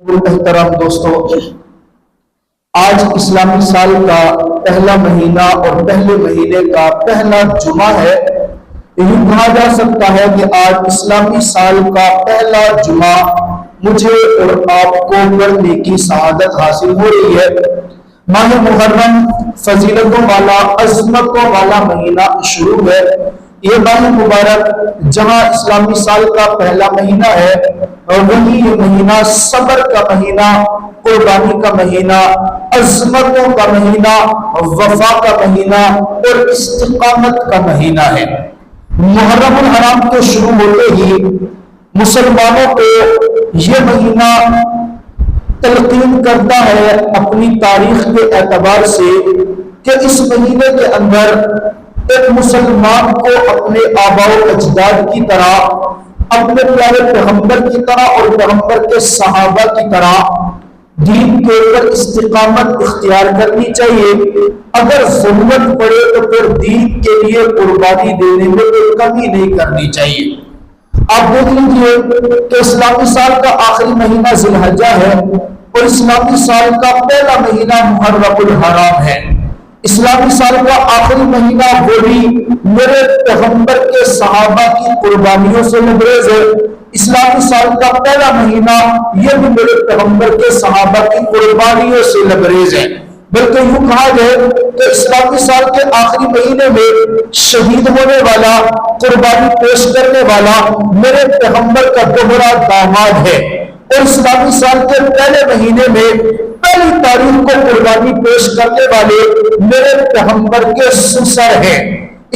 محترم دوستو، آج اسلامی سال کا پہلا مہینہ اور پہلے مہینے کا پہلا جمعہ ہے۔ یوں کہا جا سکتا ہے کہ آج اسلامی سال کا پہلا جمعہ مجھے اور آپ کو پڑھنے کی سعادت حاصل ہو رہی ہے۔ ماہ محرم فضیلتوں والا، عظمتوں والا مہینہ شروع ہے۔ یہ ماہ مبارک جہاں اسلامی سال کا پہلا مہینہ ہے اور وہیں یہ مہینہ صبر کا مہینہ، قربانی کا مہینہ، عظمتوں کا مہینہ، وفا کا مہینہ اور استقامت کا مہینہ ہے۔ محرم الحرام کے شروع ہوتے ہی مسلمانوں کو یہ مہینہ تلقین کرتا ہے اپنی تاریخ کے اعتبار سے کہ اس مہینے کے اندر ایک مسلمان کو اپنے آباء و اجداد کی طرح، اپنے پیارے پیغمبر کی طرح اور پیغمبر کے صحابہ کی طرح دین کے اوپر استقامت اختیار کرنی چاہیے۔ اگر ضرورت پڑے تو پھر دین کے لیے قربانی دینے میں کوئی کمی نہیں کرنی چاہیے۔ آپ دیکھ لیجیے کہ اسلامی سال کا آخری مہینہ ذی الحجہ ہے اور اسلامی سال کا پہلا مہینہ محرم الحرام ہے۔ اسلامی سال کا آخری مہینہ وہ بھی میرے پیغمبر کے صحابہ کی قربانیوں سے لبریز ہے۔ اسلامی سال کا پہلا مہینہ یہ بھی میرے پیغمبر کے صحابہ کی قربانیوں سے لبریز ہے۔ بلکہ یوں کہا جائے کہ اسلامی سال کے آخری مہینے میں شہید ہونے والا، قربانی پیش کرنے والا میرے پیغمبر کا دوہرا داماد ہے، اور اسلامی سال کے پہلے مہینے میں پہلی تاریخ کو قربانی پیش کرنے والے میرے پیغمبر کے سسر ہیں۔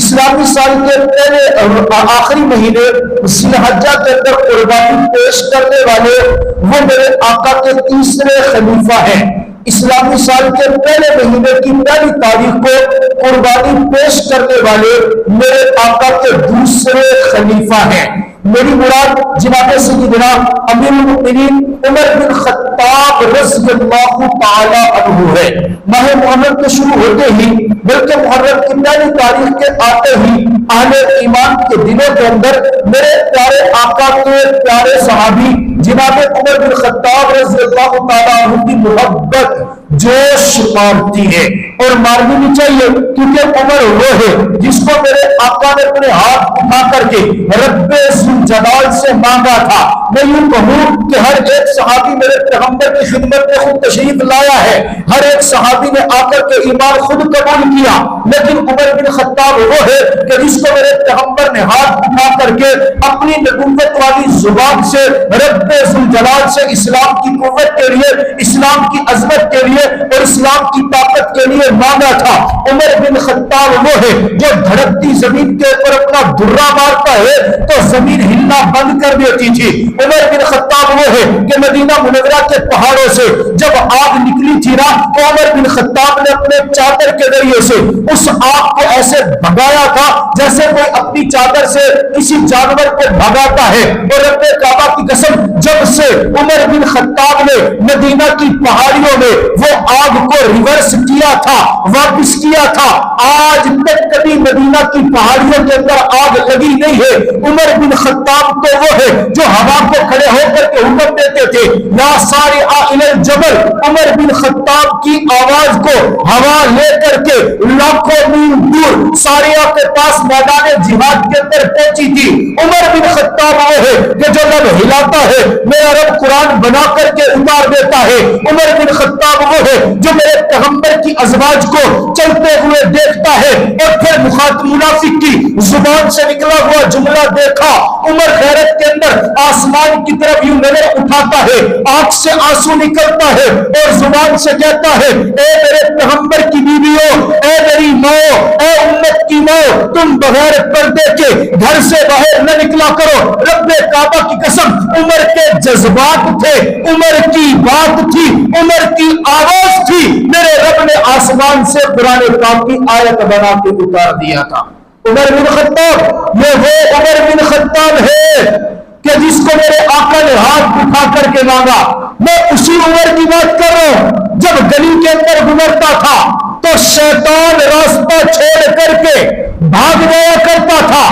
اسلامی سال کے پہلے آخری مہینے ذی الحجہ کے اندر قربانی پیش کرنے والے وہ میرے آقا کے تیسرے خلیفہ ہیں۔ اسلامی سال کے پہلے مہینے کی پہلی تاریخ کو قربانی پیش کرنے والے میرے آقا کے دوسرے خلیفہ ہیں۔ میری مراد جناب سیدنا امیر المؤمنین عمر بن خطاب رضی اللہ تعالی عنہ ہے۔ ماہ محرم کے شروع ہوتے ہی، بلکہ محرم کی پہلی تاریخ کے آتے ہی اہل ایمان کے دلوں کے اندر میرے پیارے آقا کے پیارے صحابی جناب عمر بن خطاب رضی اللہ تعالی عنہ کی محبت جوش مارتی ہے، اور مارنی بھی چاہیے، کیونکہ عمر وہ ہے جس کو میرے آقا نے اپنے ہاتھ اٹھا کر کے رب ذوالجلال سے مانگا تھا۔ میں یوں کہوں کہ ہر ایک صحابی میرے پیغمبر کی خدمت میں خود تشریف لایا ہے، ہر ایک صحابی نے آ کر کے ایمان خود قبول کیا، لیکن عمر بن خطاب وہ ہے کہ جس کو میرے پیغمبر نے ہاتھ اٹھا کر کے اپنی نبوت والی زبان سے رب ذوالجلال سے اسلام کی قوت کے لیے، اسلام کی عظمت کے لیے اور اسلام کی طاقت کے لیے مانگا تھا۔ عمر بن خطاب وہ ہے جو دھڑکتی زمین کے اوپر اپنا دھرا مارتا ہے تو زمین ہلنا بند کر دیتی تھی۔ عمر بن خطاب وہ ہے کہ مدینہ منورہ کے پہاڑوں سے جب آگ نکلی تھی نا، تو عمر بن خطاب نے اپنے چادر کے ذریعے سے اس آگ کو ایسے بھگایا تھا جیسے کوئی اپنی چادر سے کسی جانور کو بھگاتا ہے۔ اور رب کعبہ کی قسم، جب سے عمر بن خطاب نے مدینہ کی پہاڑیوں میں وہ آگ کو ریورس کیا تھا، واپس کیا تھا، آج تک کبھی مدینہ کی پہاڑیوں کے اندر آگ لگی نہیں ہے۔ عمر بن خطاب تو وہ ہے جو ہوا کو کھڑے ہو کر کے حکم دیتے تھے، لا سارع الی الجبل۔ عمر بن خطاب کی آواز کو ہوا لے کر کے لاکھوں میل دور ساریہ کے پاس میدان جہاد کے اندر پہنچی تھی۔ عمر بن خطاب وہ ہے کہ جو لب ہلاتا ہے میرا رب قرآن بنا کر کے اتار دیتا ہے۔ عمر بن خطاب وہ ہے جو میرے پیغمبر کی ازواج کو چلتے ہوئے دیکھتا ہے اور پھر مخاطب منافق کی زبان سے نکلا ہوا جملہ دیکھا، عمر غیرت کے اندر آسمان کی طرف یوں نظر اٹھاتا ہے، آنکھ سے آنسو نکلتا ہے اور زبان سے کہتا ہے، اے میرے پیغمبر کی بیویوں، اے میری ماں، اے امت کی ماں، تم بغیر پردے کے گھر سے باہر نہ نکلا کرو۔ رب کعبہ کی قسم، عمر کے جذبات تھے، عمر کی بات تھی، عمر کی آواز تھی، میرے رب نے آسمان سے قرآن پاک کی آیت بنا کے اتار دیا تھا۔ عمر بن خطاب یہ وہ عمر بن خطاب ہے کہ جس کو میرے آقا نے ہاتھ اٹھا کر کے مانگا۔ میں اسی عمر کی بات کر رہا ہوں جب گلی کے اندر گزرتا تھا تو شیطان راستہ چھوڑ کر کے بھاگ جایا کرتا تھا۔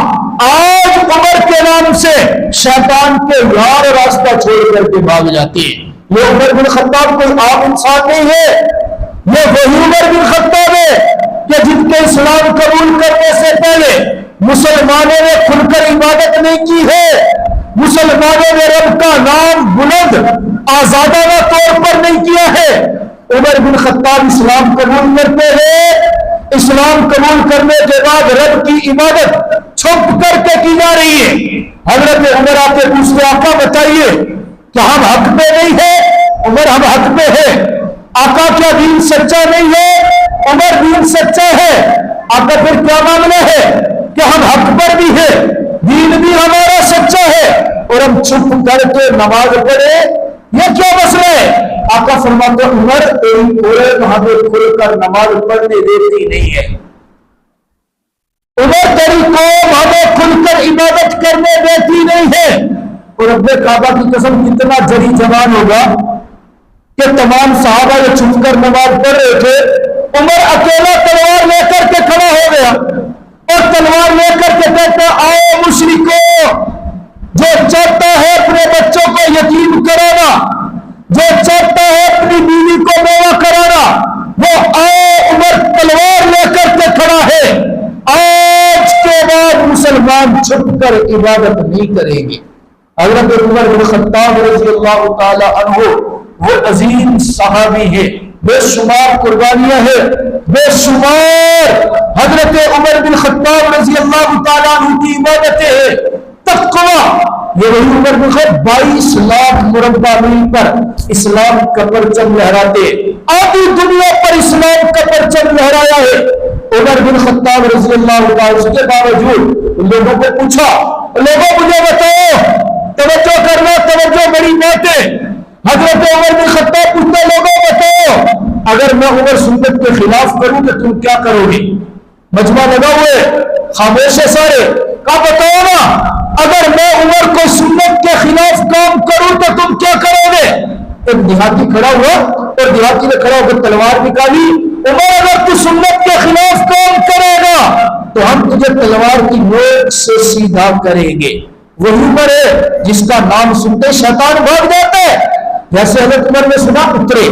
آج عمر کے نام سے شیطان کے یار راستہ چھوڑ کر کے بھاگ جاتے ہیں۔ یہ عمر بن خطاب کوئی عام انسان نہیں ہے، یہ وہی عمر بن خطاب ہے کہ جن کے اسلام قبول کرنے سے پہلے مسلمانوں نے کھل کر عبادت نہیں کی ہے، مسلمانوں نے رب کا نام بلند آزادانہ طور پر نہیں کیا ہے۔ عمر بن خطاب اسلام قبول کرتے ہیں، اسلام قبول کرنے کے بعد رب کی عبادت چھپ کر کے کی جا رہی ہے۔ حضرت عمر آ کے پوچھتے آقا بتائیے کہ ہم حق پہ نہیں ہے؟ عمر ہم حق پہ ہے۔ آقا کیا دین سچا نہیں ہے؟ عمر دین سچا ہے۔ آقا پھر کیا معاملہ ہے کہ ہم حق پر بھی ہے، دین بھی ہمارا سچا ہے اور ہم چھپ کر کے نماز پڑھے، یہ کیا مسئلہ ہے؟ آقا فرماتے عمر تیری عورت ہمیں کھل کر نماز پڑھنے دیتی نہیں ہے، عمر تیری قوم ہمیں کھل کر عبادت کرنے دیتی نہیں ہے۔ اور رب کعبہ کی قسم کتنا جری جوان ہوگا کہ تمام صحابہ یہ چھپ کر نماز پڑھ رہے تھے، عمر اکیلا تلوار لے کر کے کھڑا ہو گیا اور تلوار لے کر کے کہتا آؤ مشرکو، جو چاہتا ہے اپنے بچوں کو یتیم کرانا، جو چاہتا ہے اپنی بیوی کو بیوہ کرانا، وہ آؤ۔ عمر تلوار لے کر کے کھڑا ہے۔ آج کے بعد مسلمان چھپ کر عبادت نہیں کریں گے۔ حضرت عمر بن خطاب رضی اللہ تعالی عنہ وہ عظیم صحابی ہے، بے شمار قربانیاں ہیں، بے شمار حضرت عمر بن خطاب رضی اللہ تعالی عنہ کی عبادتیں ہیں۔ تقویٰ، یہ وہی عمر بن خطاب 22 لاکھ مربع میل پر اسلام کا پرچم لہراتے، آدھی دنیا پر اسلام کا پرچم لہرایا ہے۔ عمر بن خطاب رضی اللہ تعالی عنہ کے باوجود لوگوں کو پوچھا، لوگوں مجھے بتاؤ، توجہ کرنا، توجہ بڑی بات ہے۔ حضرت عمر بن خطاب پوچھتے لوگوں بتاؤ اگر میں عمر سنت کے خلاف کروں تو تم کیا کرو گے؟ مجمع لگا ہوئے، خاموش ہے سارے، کہا بتاؤ نا اگر میں عمر کو سنت کے خلاف کام کروں تو تم کیا کرو گے؟ ایک دیہاتی کھڑا ہوا اور دیہاتی نے کھڑا ہو کر تلوار نکالی، عمر اگر تو سنت کے خلاف کام کرے گا تو ہم تجھے تلوار کی نوک سے سیدھا کریں گے۔ وہی عمر ہے جس کا نام سنتے شیطان بھاگ جاتا ہے۔ جیسے حضرت عمر نے سنا، اترے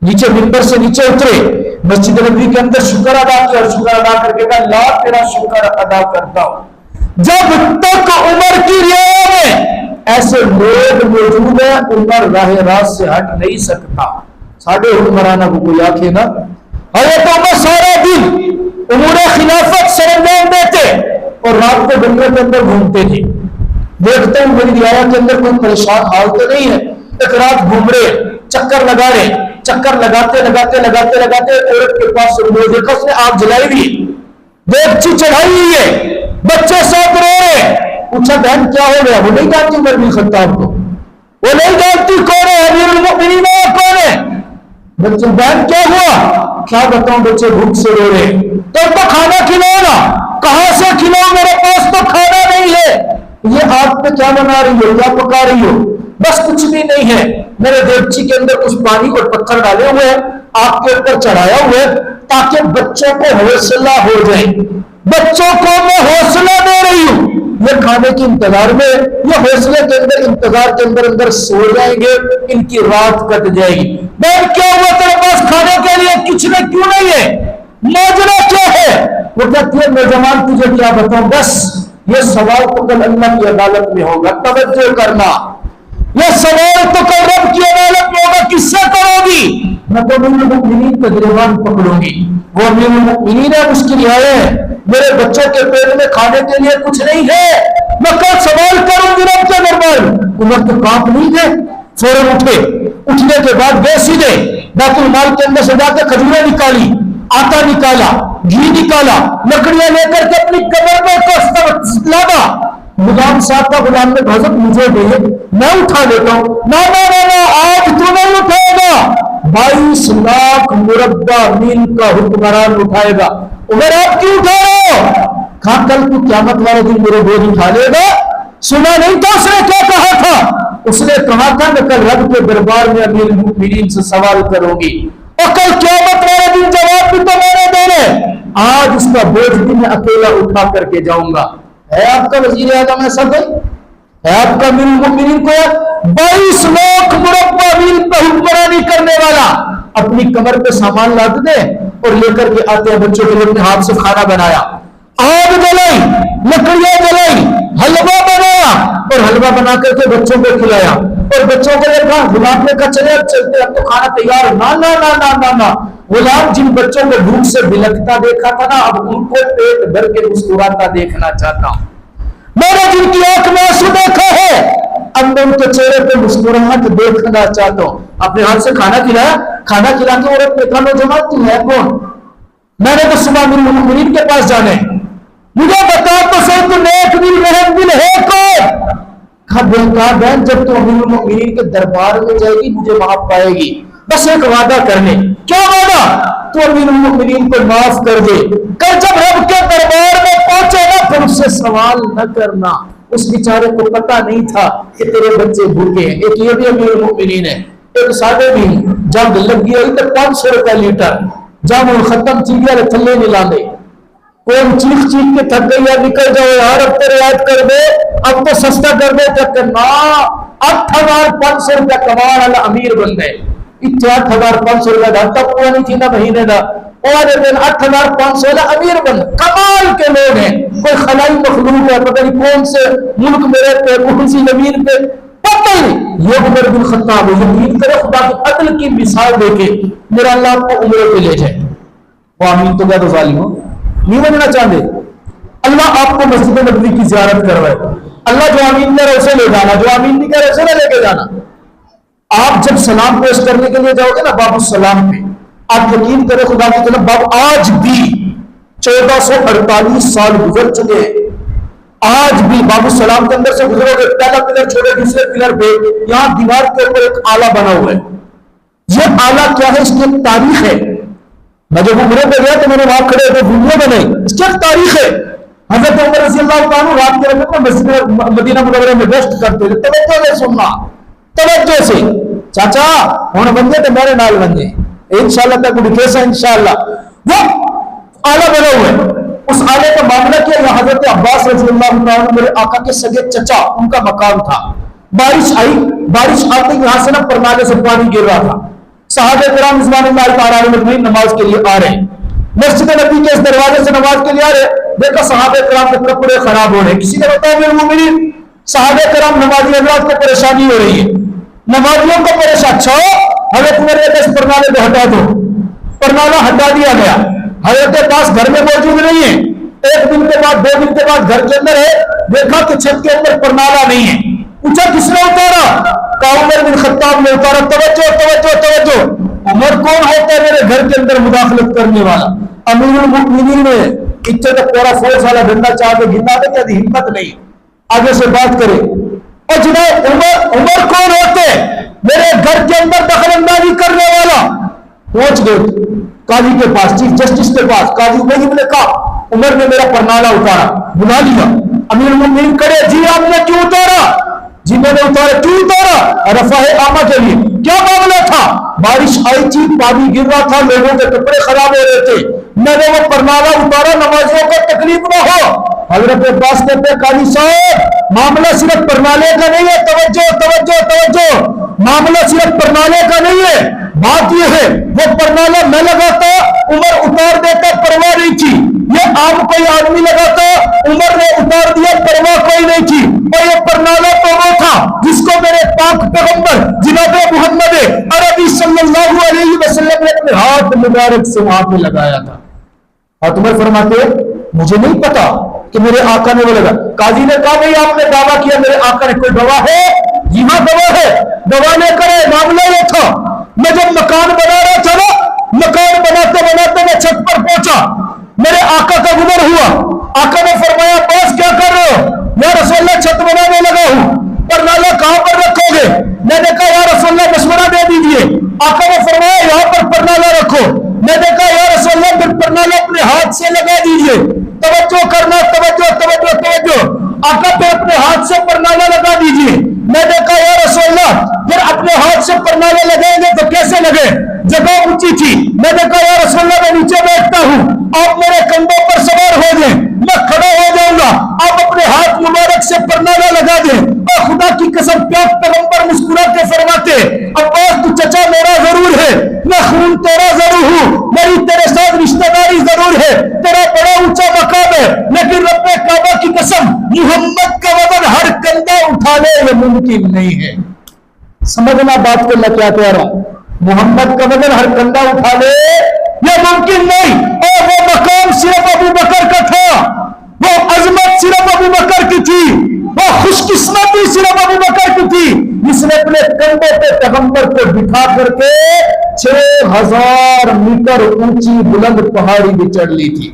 نیچے، منبر سے نیچے اترے، مسجد نبوی کے اندر شکر ادا کیا اور شکر ادا کر کے کہا اللہ تیرا شکر ادا کرتا ہوں۔ جب تک عمر کی رعایا میں ایسے لوگ موجود ہیں، عمر راہ راست سے ہٹ نہیں سکتا۔ ساڑھے حکمرانہ کو کوئی آنکھیں نا، حضرت عمر سارا دن امور خلافت سر انجام دیتے اور رات کو بنگلے کے اندر گھومتے تھے۔ دیکھتے ہیں میری رعایا کے اندر کوئی پریشان حال تو نہیں ہے، ایک رات گھوم رہے، چکر لگا رہے، چکر لگاتے لگاتے لگاتے لگاتے عورت کے پاس دیکھا، اس نے آگ جلائی ہوئی، دیگچی چڑھائی ہوئی ہے، بچے ساتھ رو رہے۔ پوچھا بہن کیا ہو گیا؟ وہ نہیں جانتی عمر بن خطاب کو، وہ نہیں جانتی کون ہے امیر المؤمنین کون ہے۔ بچے بہن کیا ہوا؟ کیا بتاؤں بچے بھوک سے رو رہے۔ تو کھانا کھلاؤ نا۔ کہاں سے کھلاؤ؟ میرے پاس تو کھانا نہیں ہے۔ یہ آپ پہ کیا بنا رہی ہو، کیا پکا رہی ہو؟ بس کچھ بھی نہیں ہے، میرے دیگچی کے اندر کچھ پانی اور پتھر ڈالے ہوئے ہیں، آپ کے اوپر چڑھایا ہوئے تاکہ بچوں کو حوصلہ ہو جائے۔ بچوں کو میں حوصلہ دے رہی ہوں، یہ کھانے کے انتظار میں، یہ حوصلے کے اندر انتظار کے اندر اندر سو جائیں گے، ان کی رات کٹ جائے گی۔ بہن کیا ہوا تیرے پاس کھانے کے لیے کچھ نہیں کیوں نہیں ہے؟ ماجرا کیا ہے؟ وہ کہتی ہے نوجوان تجھے کیا بتاؤں، بس یہ سوال تو کل اللہ کی عدالت میں ہوگا، توجہ کرنا، یہ سوال تو کل رب کی عدالت میں ہوگا، کس سے کرو گی؟ میں تو امیر المؤمنین کا گریبان پکڑوں گی، وہ امیر المؤمنین ہے، اس کی رعایا ہے، میرے بچوں کے پیٹ میں کھانے کے لیے کچھ نہیں ہے، میں کل سوال کروں گی رب کے دربار۔ عمر تو کانپ نہیں گئے، فوراً اٹھے، اٹھنے کے بعد گئے سیدھے بیت المال کے اندر سے جا کے کھجوریں نکالی، آٹا نکالا، گھی نکالا، لکڑیاں لے کر کے اپنی قبر میں لادا۔ غلام صاحب کا غلام نے کہا حضرت مجھے دے، میں اٹھا لیتا ہوں۔ نا نا نا نا، آج تو نہیں اٹھائے گا، 22 لاکھ مربع میل کا حکمران اٹھائے گا۔ عمر آپ کیوں اٹھا رہے ہو؟ کہا کل تو قیامت والے دن میرے بوجھ اٹھا لے گا۔ سنا نہیں تھا اس نے کیا کہا تھا؟ اس نے کہا تھا میں کل رب کے دربار میں امیر المؤمنین سے سوال کروں گی اور کل قیامت والے دن جواب بھی تو میں نے دینے۔ آج اس کا بوجھ بھی میں اکیلا اٹھا کر کے جاؤں گا۔ ہے آپ کا وزیر اعظم ایسا کوئی؟ ہے آپ کا امیر المؤمنین کو 22 لاکھ مربع میل پہ حکمرانی کرنے والا اپنی کمر پہ سامان لاد دے اور لے کر کے آتے ہیں بچوں کے لیے اپنے ہاتھ سے کھانا بنایا، آگ جلائی، لکڑیاں جلائی، حلوہ بنایا اور حلوہ بنا کر کے بچوں کو کھلایا اور بچوں کو یہ کہا غلام نے کہا چلے اب چلتے اب تو کھانا تیار، نہ نہ نہ نہ نہ نہ، غلام جن بچوں کو بھوک سے بلکتا دیکھا تھا نا اب ان کو پیٹ بھر کے مسکراتا دیکھنا چاہتا ہوں، میں نے جن کی آنکھ میں آنسو دیکھا ہے اب میں ان کے چہرے پہ مسکراہٹ دیکھنا چاہتا ہوں۔ اپنے ہاتھ سے کھانا کھلایا، کھانا کھلا کے عورت نے کہا نوجوان تو ہے کون؟ میں نے تو صبح امیر المؤمنین کے پاس جانا ہے، مجھے بتا تو صحیح تو نیک دل رحم دل ہے کون؟ کہا بہن جب تو امیر المؤمنین کے دربار میں جائے گی مجھے وہاں پائے گی، بس ایک وعدہ کرنے۔ کیا وعدہ؟ تو امیر المؤمنین کو معاف کر دے، کل جب رب کے دربار میں پہنچے نا پھر اس سے سوال نہ کرنا، اس بیچارے کو پتا نہیں تھا کہ تیرے بچے بھوکے ہیں۔ ایک یہ بھی امیر المؤمنین ہے، ایک صاحب بھی جب لگ گیا تو 500 روپے لیٹر جب وہ ختم چیز گیا تھلے نہیں لاندے، کوئی چیخ چیخ کے تھک گئی یا نکل جاؤ یار اب تو رعایت کر دے اب تو سستا کر دے، کہ نا 8500 روپے کمانے والا امیر بن گئے۔ 8500 روپے دا تک وہ نہیں تھی نا مہینے دا، اور دن 8500 والا امیر بن، کمال کے لوگ ہیں، کوئی خلائی مخلوق ہے پتہ نہیں کون سے ملک میں رہتے ہیں کون سی زمین پہ پتہ نہیں، یہ عمر بن خطاب یقین کرے خدا کی عدل کی مثال دے کے میرا اللہ آپ کو عمرے پہ لے جائے۔ وہ آمین تو کیا تو ظالم ہو نہیں بننا چاہتے، اللہ آپ کو مسجد نبوی کی زیارت کروائے، اللہ جو آمین کہہ رہے اسے لے جانا، جو آمین نہیں کہہ رہے اسے نہ لے کے جانا۔ آپ جب سلام پیش کرنے کے لیے جاؤ گے نا باب السلام پہ، آپ یقین کرے خدا کی طرف باب آج بھی 1448 سال گزر چکے ہیں، آج بھی باب السلام کے اندر سے گزرو گے پہلا پلر چھوڑے دوسرے پلر پہ یہاں دیوار کے اوپر ایک آلہ بنا ہوا ہے۔ یہ آلہ کیا ہے؟ اس کی ایک تاریخ ہے، میں جب عمرے پہ گیا تو میں نے وہاں کھڑے ہوئے ویڈیو بنائی، اس کی ایک تاریخ ہے۔ حضرت عمر رضی اللہ تعالیٰ رات کے وقت مسجد مدینہ منورہ میں ریسٹ کرتے تھے، توجہ سے سننا، توجہ سے چاچا ہوں بندے تو میرے نال بندے انشاءاللہ تک کیسا انشاءاللہ وہ آلہ بنا ہوا ہے۔ اس آلے کا معاملہ کیا؟ یہ حضرت عباس رضی اللہ تعالیٰ میرے آقا کے سگے چچا ان کا مقام تھا، بارش آئی، بارش آتے یہاں سے نا پرنالے سے پانی گر رہا تھا، صحابہ کرام رضوان اللہ تعالیٰ علیہ مجمعین نماز کے لیے آ رہے ہیں، مسجد نبی کے اس دروازے سے نماز کے لیے آ رہے، دیکھا صحابہ کرام کے کپڑے خراب ہو رہے ہیں، کسی نے بتایا امیر المؤمنین صحابہ کرام نمازی حضرات کو پریشانی ہو رہی ہے، نمازیوں کو پریشان، اچھا حضرت عمر نے اس پرنالے کو ہٹا دو، پرنالہ ہٹا دیا گیا، حضرت پاس گھر میں موجود نہیں ہے، ایک دن کے بعد 2 دن کے بعد گھر کے اندر ہے، دیکھا کہ چھت کے اندر پرنالہ نہیں ہے، پوچھا کس نے اتارا؟ کہا عمر بن خطاب نے اتارا۔ توجہ توجہ توجہ، عمر کون ہوتا ہے میرے گھر کے اندر مداخلت کرنے والا؟ امیر المؤمنین ہے، اتنے تک پورا فوج والا ڈنڈا چاہ کے گرنا دے کہ ہمت نہیں آگے سے بات کرے۔ اور جناب عمر کون ہوتے میرے گھر کے اندر دخل اندازی کرنے والا؟ پہنچ گئے قاضی کے پاس، چیف جسٹس کے پاس، قاضی نہیں نے کہا عمر نے میرا پرنالہ اتارا، بلا لیا، امیر المؤمنین کڑے، جی آپ نے کیوں اتارا؟ جی میں نے اتارا، کیوں اتارا؟ رفع عامہ کے لیے۔ کیا معاملہ تھا؟ بارش آئی تھی، پانی گر رہا تھا، لوگوں کے کپڑے خراب ہو رہے تھے، میں نے وہ پرنالہ اتارا نمازیوں کو تکلیف نہ ہو۔ حضرت عباس کہتے ہیں قاضی صاحب معاملہ صرف پرنالے کا نہیں ہے، توجہ توجہ توجہ، معاملہ صرف پرنالے کا نہیں ہے، بات یہ ہے وہ پرنالہ میں لگاتا عمر اتار دیتا، پرواہ نہیں تھی، یہ عام کوئی آدمی لگاتا عمر نے اتار دیا، پرواہ کوئی نہیں تھی۔ اور یہ پرنالہ تو وہ تھا جس کو میرے پاک پیغمبر جناب محمد عربی صلی اللہ علیہ وسلم نے اپنے ہاتھ مبارک سے وہاں پہ لگایا تھا۔ اور تمہیں فرماتے مجھے نہیں پتا کہ میرے آقا نے وہ لگا۔ قاضی نے کہا بھئی آپ نے دعویٰ کیا میرے آقا نے، کوئی گواہ ہے؟ جی ہاں گواہ ہے، گواہ لے کر معاملہ یہ تھا، میں جب مکان بنا رہا تھا نا، مکان بناتے بناتے میں چھت پر پہنچا، میرے آقا کا گزر ہوا، آقا نے فرمایا باس کیا کر رہے ہو؟ یا رسول اللہ چھت بنانے لگا ہوں۔ پرنالہ کہاں پر رکھو گے؟ میں نے کہا یا رسول اللہ مشورہ دے دیجئے۔ آقا نے فرمایا یہاں پر پرنالہ رکھو۔ میں نے کہا یا رسول اللہ پھر پرنالہ اپنے ہاتھ سے لگا دیجئے۔ توجہ کرنا، توجہ توجہ توجہ، آقا پہ اپنے ہاتھ سے پرنالہ لگا دیجئے۔ میں نے کہا یا رسول اللہ پھر اپنے ہاتھ سے پرنالہ لگائیں گے تو کیسے لگے؟ جگہ اونچی تھی۔ میں نے کہا یا رسول اللہ میں نیچے بیٹھتا ہوں، آپ میرے کندھوں پر سوار ہو جائیں، میں کھڑا ہو جاؤں گا، آپ اپنے ہاتھ مبارک سے پرنالہ لگا دیں۔ اور پیغمبر مسکرا کے فرماتے عباس تو چچا میرا ضرور ہے، میں خون تیرا ضرور ہوں، میری تیرے ساتھ رشتہ داری ضرور ہے، تیرا بڑا اونچا مقام ہے، لیکن رب کعبہ کی قسم محمد کا وزن ہر کندھا اٹھا لے یہ ممکن نہیں ہے۔ سمجھنا بات کو میں کیا کہہ رہا ہوں، محمد کا وزن ہر کندھا اٹھا لے یہ ممکن نہیں۔ اور وہ مقام صرف ابو بکر کا تھا، وہ عظمت صرف ابو بکر کی تھی، وہ خوش قسمتی صرف ابو بکر کی تھی جس نے اپنے کندھے پہ پیغمبر کو بٹھا کر کے 6000 میٹر اونچی بلند پہاڑی بھی چڑھ لی تھی۔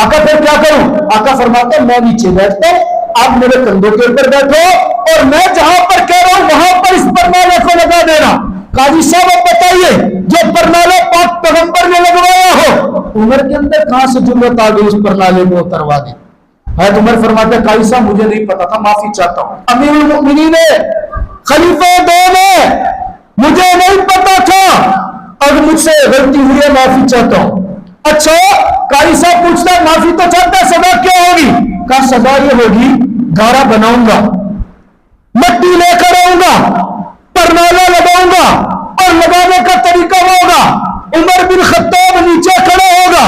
آقا پھر کیا کروں؟ آقا فرماتے میں نیچے بیٹھتا ہوں، آپ میرے کندھوں کے اوپر بیٹھو اور میں جہاں پر کہہ رہا ہوں وہاں پر اس پرنالے کو لگا دینا۔ قاضی صاحب اب بتائیے جو پرنالہ پاک پیغمبر نے لگوایا ہو عمر کے اندر کہاں سے جرأت آ گئی اس پرنالے کو اتروا دی؟ حضرت عمر فرماتے قاضی صاحب مجھے نہیں پتا تھا، معافی چاہتا ہوں۔ امیر المؤمنین خلیفہ دو نے مجھے نہیں پتا تھا، اگر مجھ سے غلطی ہوئی ہے معافی چاہتا ہوں۔ اچھا قاضی صاحب پوچھتا ہے معافی تو چاہتا ہے، سزا کیا ہوگی؟ کہا سزا یہ ہوگی گارا بناؤں گا، مٹی لے کر آؤں گا، پرنالہ لگاؤں گا، اور لگانے کا طریقہ ہوگا عمر بن خطاب نیچے کھڑا ہوگا،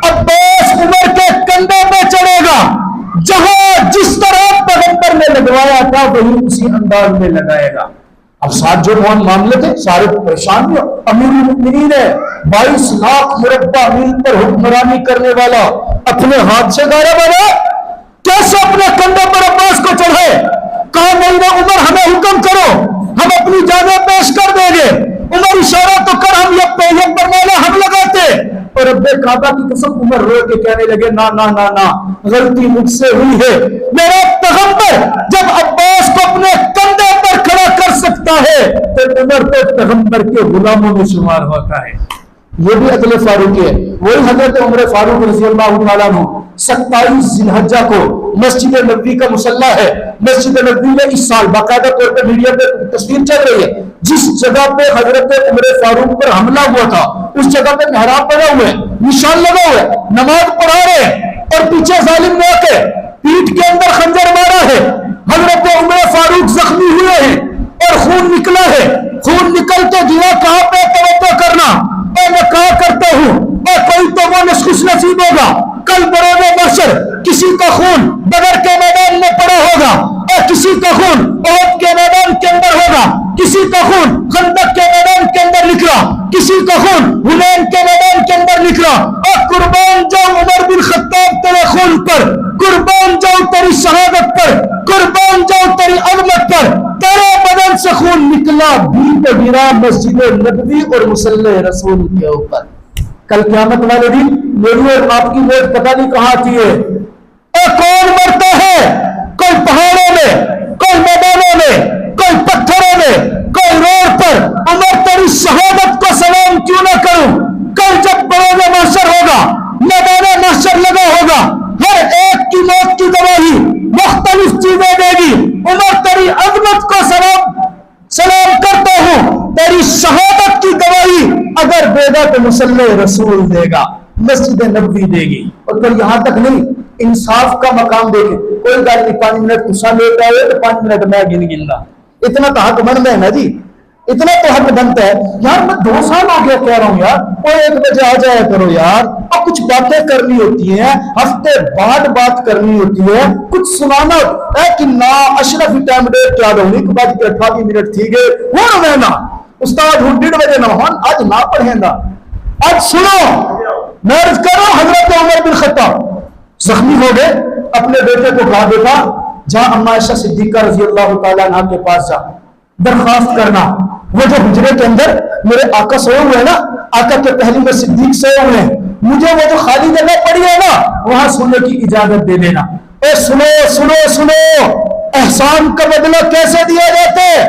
عباس عمر کے کندھے پہ چڑھے گا، جہاں جس طرح پیغمبر نے لگوایا تھا وہی اسی انداز میں لگائے گا۔ اب ساتھ جو معاملے تھے سارے پریشان ہوئے۔ امیر المؤمنین ہے 22 لاکھ مربع میل پر حکمرانی کرنے والا اپنے ہاتھ سے گارا بنا، کیسے اپنے کندھے پر عباس کو چڑھے؟ کہا نہیں نہ عمر ہمیں حکم کرو، ہم اپنی جانیں پیش کر دیں گے، عمر اشارہ تو کر ہم یہ پرنالہ ہم لگاتے۔ اور رب کعبہ کی قسم عمر رو کے کہنے لگے نا نا نا نا غلطی مجھ سے ہوئی ہے، میرا پیغمبر جب عباس کو اپنے کندھے پر کھڑا کر سکتا ہے تو عمر تو پیغمبر کے غلاموں میں شمار ہوتا ہے۔ یہ بھی عدل فاروقی ہے۔ وہی حضرت عمر فاروق رضی اللہ تعالیٰ عنہ 27 ذی الحجہ کو مسجد نبوی کا مصلی ہے، مسجد نبوی میں اس سال باقاعدہ طور پر میڈیا پہ تصویر چل رہی ہے، جس جگہ پہ حضرت عمر فاروق پر حملہ ہوا تھا اس جگہ پہ محراب بنا ہوئے، نشان لگا ہوا ہے، نماز پڑھا رہے ہیں اور پیچھے ظالم نے آ کے پیٹھ کے اندر خنجر مارا ہے، حضرت عمر فاروق زخمی ہوئے ہیں اور خون نکلا ہے، خون نکل کے گرا کہاں پہ توجہ کرنا، اور میں کہا کرتا ہوں اور کوئی تو وہ خوش نصیب ہوگا کل بروز محشر کسی کا خون بدر کے میدان میں پڑا ہوگا اور کسی کا خون احد کے میدان کے اندر ہوگا، کسی کا خون خندق کے میدان کے اندر نکلا، کسی کا خون حنین کے میدان کے اندر نکلا، اور قربان جاؤ عمر بن خطاب تیرے خون پر، قربان جاؤ تیری شہادت پر، قربان جاؤ تیری عظمت پر، تیرے بدن سے خون نکلا بھی تو گرا مسجد نبوی اور مصلی رسول کے اوپر۔ کل قیامت والے دن میری اور آپ کی موت پتہ نہیں کہاں آتی ہے، اور کون مرتا ہے؟ کوئی پہاڑوں میں، کوئی میدانوں میں، کوئی پتھروں میں، کوئی روڈ پر۔ عمر تیری شہادت کو سلام کیوں نہ کروں؟ کل جب بروز محشر ہوگا، میدان محشر لگا ہوگا، ہر ایک کی موت کی گواہی مختلف چیزیں دے گی، عمر تیری عظمت کو سلام کرتا ہوں، تیری شہادت کی گواہی اگر دے گا تو مصلی رسول دے گا، مسجد نبوی دے گی۔ اور پھر یہاں تک نہیں، انصاف کا مقام دیکھیں، کوئی گل نہیں 5 منٹ غصہ لیتا ہے تو 5 منٹ میں گننا، اتنا تو حق بنتا ہے نا جی، اتنا تو حق بنتا ہے یار۔ میں 2 سال ہو گیا کہہ رہا ہوں یار کوئی 1 بجے آ جایا کرو یار، اب کچھ باتیں کرنی ہوتی ہیں، ہفتے بعد بات کرنی ہوتی ہے، کچھ سنانا ہے کہ نا اشرف ٹائم ڈیٹ کیا دوں 1 بج کے 28 منٹ تھی گئے وہ رہنا استاد ہوں 1:30 بجے نہ ہون آج نہ پڑھیں گا۔ آج سنو میں عرض کرو حضرت عمر بن خطاب زخمی ہو گئے، اپنے بیٹے کو کہا بیٹا جہاں اما عائشہ صدیقہ رضی اللہ تعالیٰ عنہ کے پاس جا، درخواست کرنا وہ جو حجرے کے اندر میرے آقا سوئے ہوئے نا، آقا کے پہلے میں صدیق سوئے ہوئے ہیں، مجھے وہ جو خالی جگہ پڑی ہے نا وہاں سننے کی اجازت دے دینا۔ اے سنو سنو سنو، احسان کا بدلہ کیسے دیا جاتا ہے؟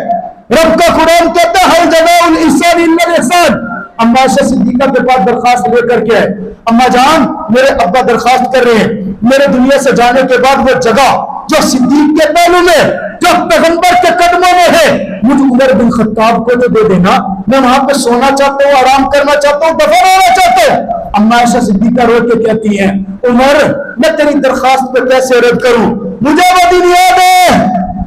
رب کا قرآن کہتا ہے ہر جزاء الاحسان الا الاحسان۔ اما عائشہ صدیقہ کے پاس درخواست لے کر کے آئے، اما جان میرے ابا درخواست کر رہے ہیں میرے دنیا سے جانے کے بعد وہ جگہ جو صدیق کے پہلو میں، جو پیغمبر کے قدموں میں ہے، مجھے عمر بن خطاب کو تو دے دینا، میں وہاں پہ سونا چاہتا ہوں، آرام کرنا چاہتا ہوں، دفن ہونا چاہتا ہوں۔ اما عائشہ صدیقہ رو کے کہتی ہیں عمر میں تیری درخواست پہ کیسے رد کروں؟ مجھے وہ دن یاد ہے